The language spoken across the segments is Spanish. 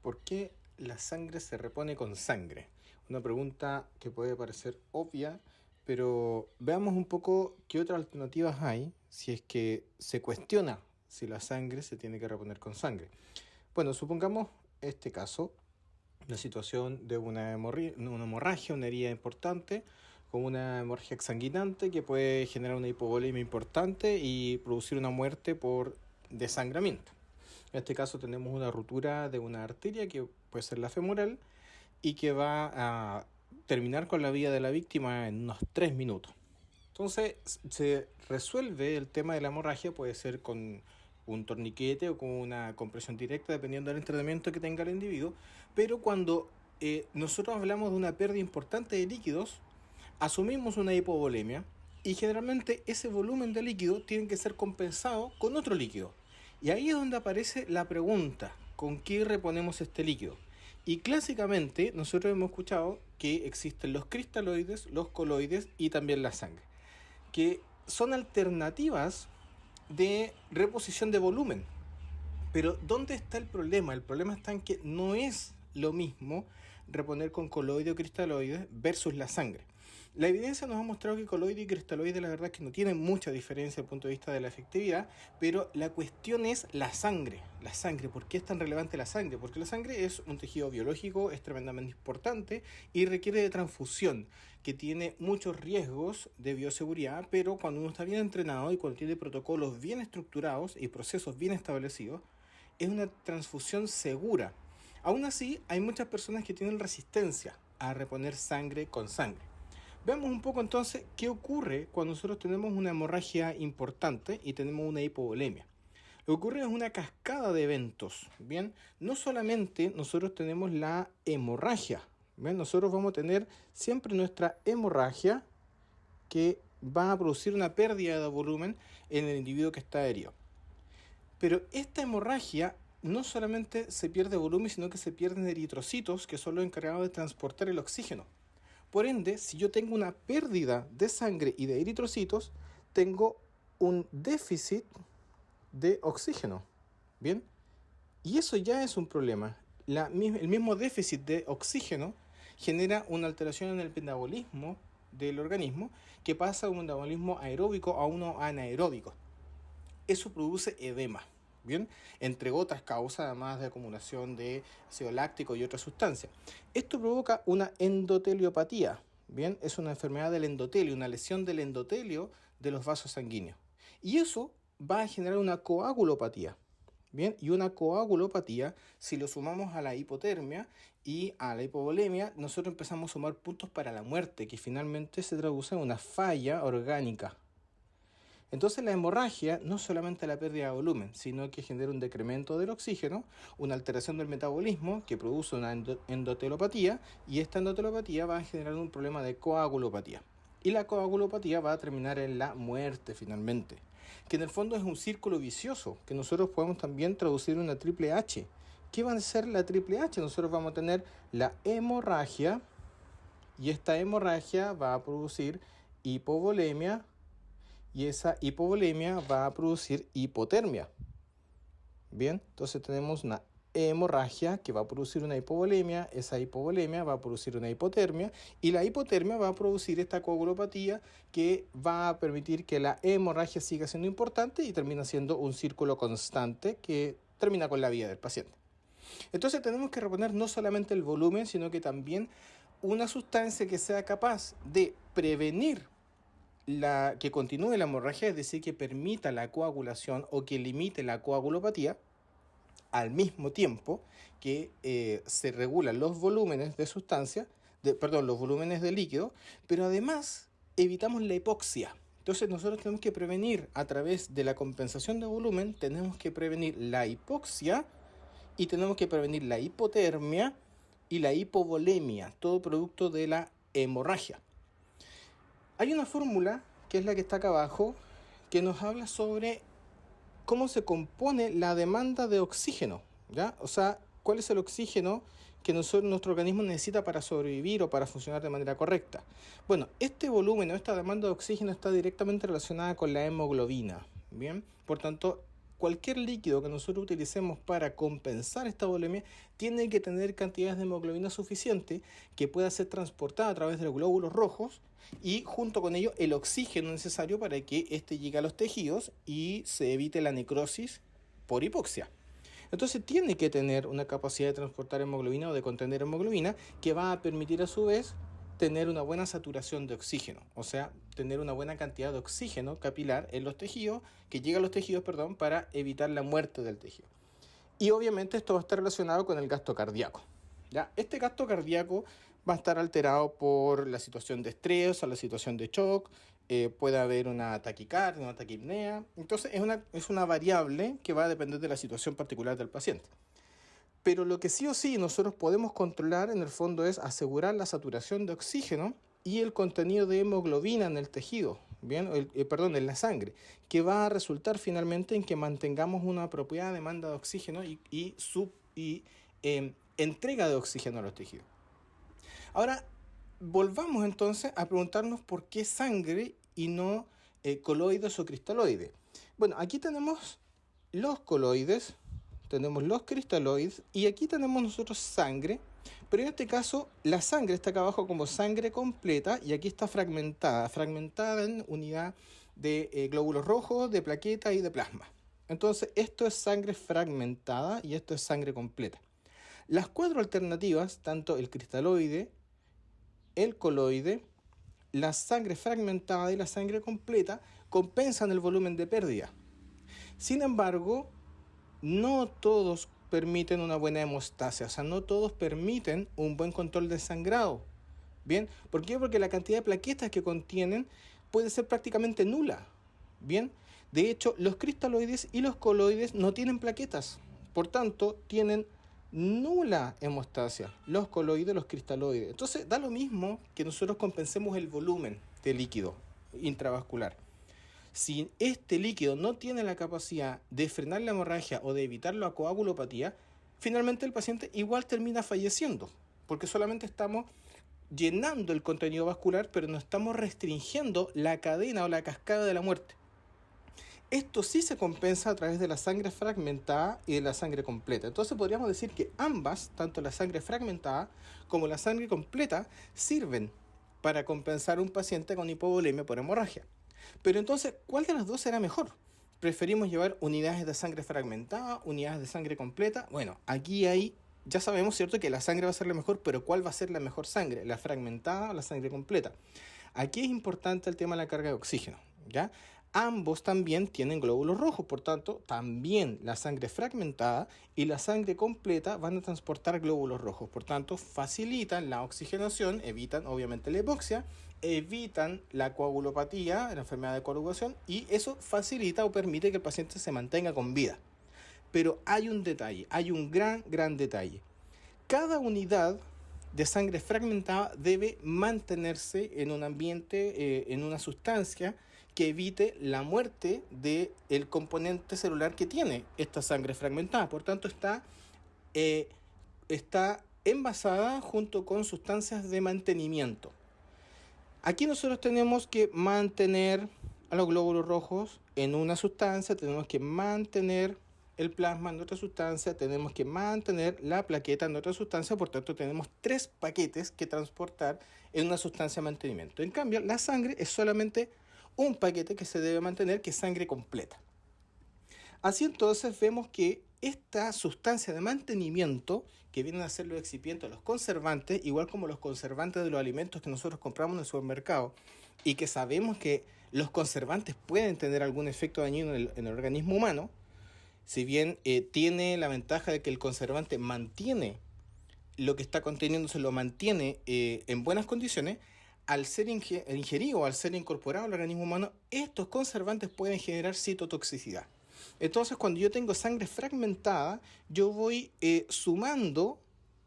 ¿Por qué la sangre se repone con sangre? Una pregunta que puede parecer obvia, pero veamos un poco qué otras alternativas hay si es que se cuestiona si la sangre se tiene que reponer con sangre. Bueno, supongamos este caso, la situación de una hemorragia, una herida importante, con una hemorragia exsanguinante que puede generar una hipovolemia importante y producir una muerte por desangramiento. En este caso tenemos una ruptura de una arteria que puede ser la femoral y que va a terminar con la vida de la víctima en unos 3 minutos. Entonces se resuelve el tema de la hemorragia, puede ser con un torniquete o con una compresión directa, dependiendo del entrenamiento que tenga el individuo, pero cuando nosotros hablamos de una pérdida importante de líquidos, asumimos una hipovolemia y generalmente ese volumen de líquido tiene que ser compensado con otro líquido. Y ahí es donde aparece la pregunta, ¿con qué reponemos este líquido? Y clásicamente nosotros hemos escuchado que existen los cristaloides, los coloides y también la sangre, que son alternativas de reposición de volumen. Pero ¿dónde está el problema? El problema está en que no es lo mismo reponer con coloide o cristaloide versus la sangre. La evidencia nos ha mostrado que coloide y cristaloide la verdad es que no tienen mucha diferencia desde el punto de vista de la efectividad, pero la cuestión es la sangre. La sangre, ¿por qué es tan relevante la sangre? Porque la sangre es un tejido biológico, es tremendamente importante y requiere de transfusión, que tiene muchos riesgos de bioseguridad, pero cuando uno está bien entrenado y cuando tiene protocolos bien estructurados y procesos bien establecidos, es una transfusión segura. Aún así, hay muchas personas que tienen resistencia a reponer sangre con sangre. Veamos un poco entonces qué ocurre cuando nosotros tenemos una hemorragia importante y tenemos una hipovolemia. Lo que ocurre es una cascada de eventos, ¿bien? No solamente nosotros tenemos la hemorragia, ¿bien? Nosotros vamos a tener siempre nuestra hemorragia que va a producir una pérdida de volumen en el individuo que está herido. Pero esta hemorragia no solamente se pierde volumen, sino que se pierden eritrocitos, que son los encargados de transportar el oxígeno. Por ende, si yo tengo una pérdida de sangre y de eritrocitos, tengo un déficit de oxígeno. ¿Bien? Y eso ya es un problema. El mismo déficit de oxígeno genera una alteración en el metabolismo del organismo que pasa de un metabolismo aeróbico a uno anaeróbico. Eso produce edema, ¿bien? Entre otras causas, además de acumulación de ácido láctico y otras sustancias. Esto provoca una endoteliopatía, ¿bien? Es una enfermedad del endotelio, una lesión del endotelio de los vasos sanguíneos. Y eso va a generar una coagulopatía, ¿bien? Y una coagulopatía, si lo sumamos a la hipotermia y a la hipovolemia, nosotros empezamos a sumar puntos para la muerte, que finalmente se traduce en una falla orgánica. Entonces la hemorragia no es solamente la pérdida de volumen, sino que genera un decremento del oxígeno, una alteración del metabolismo que produce una endotelopatía, y esta endotelopatía va a generar un problema de coagulopatía. Y la coagulopatía va a terminar en la muerte finalmente, que en el fondo es un círculo vicioso, que nosotros podemos también traducir en una triple H. ¿Qué va a ser la triple H? Nosotros vamos a tener la hemorragia, y esta hemorragia va a producir hipovolemia, y esa hipovolemia va a producir hipotermia. Bien, entonces tenemos una hemorragia que va a producir una hipovolemia, esa hipovolemia va a producir una hipotermia y la hipotermia va a producir esta coagulopatía que va a permitir que la hemorragia siga siendo importante y termina siendo un círculo constante que termina con la vida del paciente. Entonces tenemos que reponer no solamente el volumen, sino que también una sustancia que sea capaz de prevenir que continúe la hemorragia, es decir, que permita la coagulación o que limite la coagulopatía, al mismo tiempo que se regulan los volúmenes de sustancia, los volúmenes de líquido, pero además evitamos la hipoxia. Entonces nosotros tenemos que prevenir a través de la compensación de volumen, tenemos que prevenir la hipoxia y tenemos que prevenir la hipotermia y la hipovolemia, todo producto de la hemorragia. Hay una fórmula, que es la que está acá abajo, que nos habla sobre cómo se compone la demanda de oxígeno, ¿ya? O sea, cuál es el oxígeno que nuestro organismo necesita para sobrevivir o para funcionar de manera correcta. Bueno, este volumen o esta demanda de oxígeno está directamente relacionada con la hemoglobina, ¿bien? Por tanto, cualquier líquido que nosotros utilicemos para compensar esta volemia tiene que tener cantidades de hemoglobina suficiente que pueda ser transportada a través de los glóbulos rojos y junto con ello el oxígeno necesario para que éste llegue a los tejidos y se evite la necrosis por hipoxia. Entonces tiene que tener una capacidad de transportar hemoglobina o de contener hemoglobina que va a permitir a su vez tener una buena saturación de oxígeno, o sea, tener una buena cantidad de oxígeno capilar en los tejidos, que llega a los tejidos, para evitar la muerte del tejido. Y obviamente esto va a estar relacionado con el gasto cardíaco. ¿Ya? Este gasto cardíaco va a estar alterado por la situación de estrés o la situación de shock, puede haber una taquicardia, una taquipnea, entonces es una variable que va a depender de la situación particular del paciente. Pero lo que sí o sí nosotros podemos controlar en el fondo es asegurar la saturación de oxígeno y el contenido de hemoglobina en el tejido, ¿bien? En la sangre, que va a resultar finalmente en que mantengamos una apropiada demanda de oxígeno y entrega de oxígeno a los tejidos. Ahora, volvamos entonces a preguntarnos por qué sangre y no coloides o cristaloides. Bueno, aquí tenemos los coloides, tenemos los cristaloides y aquí tenemos nosotros sangre, pero en este caso la sangre está acá abajo como sangre completa y aquí está fragmentada en unidad de glóbulos rojos, de plaquetas y de plasma. Entonces esto es sangre fragmentada y esto es sangre completa. Las cuatro alternativas, tanto el cristaloide, el coloide, la sangre fragmentada y la sangre completa, compensan el volumen de pérdida. Sin embargo, no todos permiten una buena hemostasia, o sea, no todos permiten un buen control de sangrado. ¿Bien? ¿Por qué? Porque la cantidad de plaquetas que contienen puede ser prácticamente nula. ¿Bien? De hecho, los cristaloides y los coloides no tienen plaquetas, por tanto, tienen nula hemostasia, los coloides, los cristaloides. Entonces, da lo mismo que nosotros compensemos el volumen de líquido intravascular. Si este líquido no tiene la capacidad de frenar la hemorragia o de evitar la coagulopatía, finalmente el paciente igual termina falleciendo, porque solamente estamos llenando el contenido vascular, pero no estamos restringiendo la cadena o la cascada de la muerte. Esto sí se compensa a través de la sangre fragmentada y de la sangre completa. Entonces podríamos decir que ambas, tanto la sangre fragmentada como la sangre completa, sirven para compensar a un paciente con hipovolemia por hemorragia. Pero entonces, ¿cuál de las dos será mejor? ¿Preferimos llevar unidades de sangre fragmentada, unidades de sangre completa? Bueno, aquí ya sabemos, ¿cierto?, que la sangre va a ser la mejor, pero ¿cuál va a ser la mejor sangre? ¿La fragmentada o la sangre completa? Aquí es importante el tema de la carga de oxígeno, ¿ya? Ambos también tienen glóbulos rojos, por tanto, también la sangre fragmentada y la sangre completa van a transportar glóbulos rojos, por tanto, facilitan la oxigenación, evitan obviamente la hipoxia, evitan la coagulopatía, la enfermedad de coagulación, y eso facilita o permite que el paciente se mantenga con vida. Pero hay un detalle, hay un gran detalle. Cada unidad de sangre fragmentada debe mantenerse en un ambiente, en una sustancia que evite la muerte del componente celular que tiene esta sangre fragmentada. Por tanto, está envasada junto con sustancias de mantenimiento. Aquí nosotros tenemos que mantener a los glóbulos rojos en una sustancia, tenemos que mantener el plasma en otra sustancia, tenemos que mantener la plaqueta en otra sustancia, por tanto tenemos 3 paquetes que transportar en una sustancia de mantenimiento. En cambio, la sangre es solamente un paquete que se debe mantener, que es sangre completa. Así entonces vemos que esta sustancia de mantenimiento, que vienen a ser los excipientes, los conservantes, igual como los conservantes de los alimentos que nosotros compramos en el supermercado, y que sabemos que los conservantes pueden tener algún efecto dañino en el organismo humano, si bien tiene la ventaja de que el conservante mantiene lo que está conteniendo, se lo mantiene en buenas condiciones, al ser ingerido o al ser incorporado al organismo humano, estos conservantes pueden generar citotoxicidad. Entonces, cuando yo tengo sangre fragmentada, yo voy sumando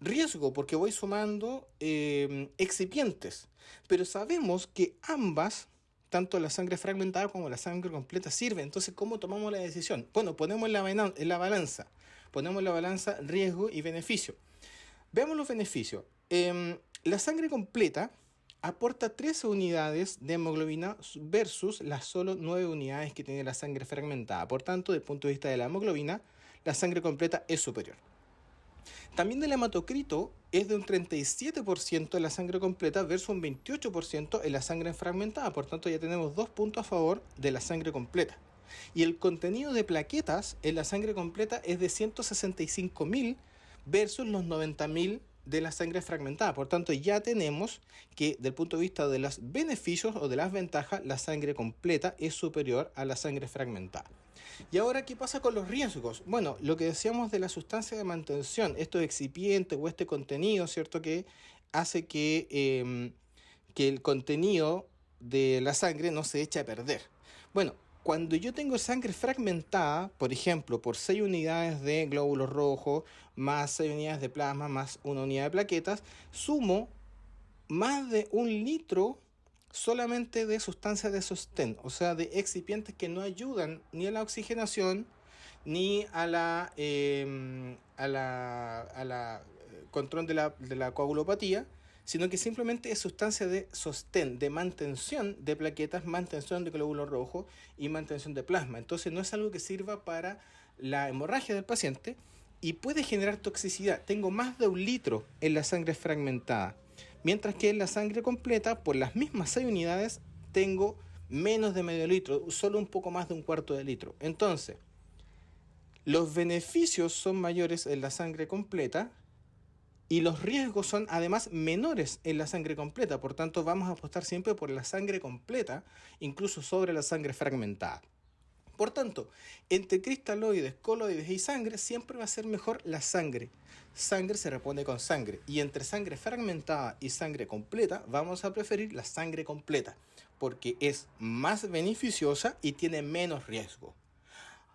riesgo, porque voy sumando excipientes. Pero sabemos que ambas, tanto la sangre fragmentada como la sangre completa, sirven. Entonces, ¿cómo tomamos la decisión? Bueno, ponemos en la balanza riesgo y beneficio. Veamos los beneficios. La sangre completa aporta 13 unidades de hemoglobina versus las solo 9 unidades que tiene la sangre fragmentada. Por tanto, desde el punto de vista de la hemoglobina, la sangre completa es superior. También el hematocrito es de un 37% en la sangre completa versus un 28% en la sangre fragmentada. Por tanto, ya tenemos 2 puntos a favor de la sangre completa. Y el contenido de plaquetas en la sangre completa es de 165.000 versus los 90.000 de la sangre fragmentada. Por tanto, ya tenemos que, del punto de vista de los beneficios o de las ventajas, la sangre completa es superior a la sangre fragmentada. Y ahora, ¿qué pasa con los riesgos? Bueno, lo que decíamos de la sustancia de mantención, estos excipientes o este contenido, ¿cierto? Que hace que el contenido de la sangre no se eche a perder. Bueno, cuando yo tengo sangre fragmentada, por ejemplo, por 6 unidades de glóbulos rojos, más 6 unidades de plasma, más 1 unidad de plaquetas, sumo más de 1 litro solamente de sustancias de sostén, o sea, de excipientes que no ayudan ni a la oxigenación, ni a la control de la coagulopatía, sino que simplemente es sustancia de sostén, de mantención de plaquetas, mantención de glóbulos rojos y mantención de plasma. Entonces no es algo que sirva para la hemorragia del paciente y puede generar toxicidad. Tengo más de 1 litro en la sangre fragmentada, mientras que en la sangre completa, por las mismas 6 unidades, tengo menos de medio litro, solo un poco más de 1/4 de litro. Entonces, los beneficios son mayores en la sangre completa y los riesgos son además menores en la sangre completa. Por tanto, vamos a apostar siempre por la sangre completa, incluso sobre la sangre fragmentada. Por tanto, entre cristaloides, coloides y sangre siempre va a ser mejor la sangre. Sangre se repone con sangre. Y entre sangre fragmentada y sangre completa vamos a preferir la sangre completa, porque es más beneficiosa y tiene menos riesgo.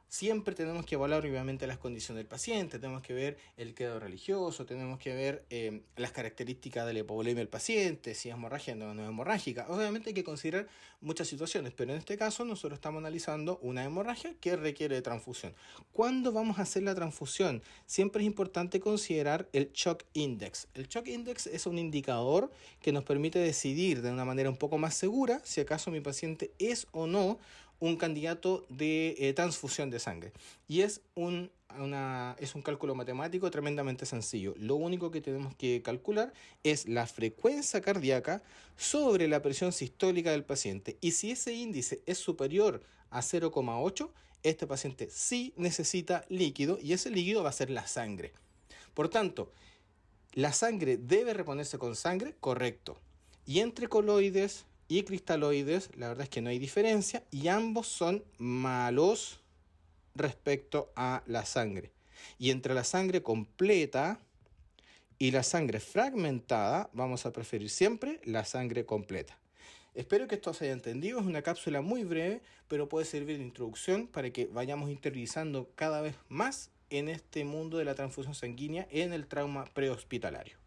Siempre tenemos que evaluar obviamente las condiciones del paciente, tenemos que ver el credo religioso, tenemos que ver las características de la hipovolemia del paciente, si es hemorrágica o no es hemorrágica. Obviamente hay que considerar muchas situaciones, pero en este caso nosotros estamos analizando una hemorragia que requiere de transfusión. ¿Cuándo vamos a hacer la transfusión? Siempre es importante considerar el shock index. El shock index es un indicador que nos permite decidir de una manera un poco más segura si acaso mi paciente es o no un candidato de transfusión de sangre. Y es un cálculo matemático tremendamente sencillo. Lo único que tenemos que calcular es la frecuencia cardíaca sobre la presión sistólica del paciente. Y si ese índice es superior a 0,8, este paciente sí necesita líquido y ese líquido va a ser la sangre. Por tanto, ¿la sangre debe reponerse con sangre? Correcto. Y entre coloides y cristaloides, la verdad es que no hay diferencia y ambos son malos respecto a la sangre. Y entre la sangre completa y la sangre fragmentada, vamos a preferir siempre la sangre completa. Espero que esto se haya entendido. Es una cápsula muy breve, pero puede servir de introducción para que vayamos interiorizando cada vez más en este mundo de la transfusión sanguínea en el trauma prehospitalario.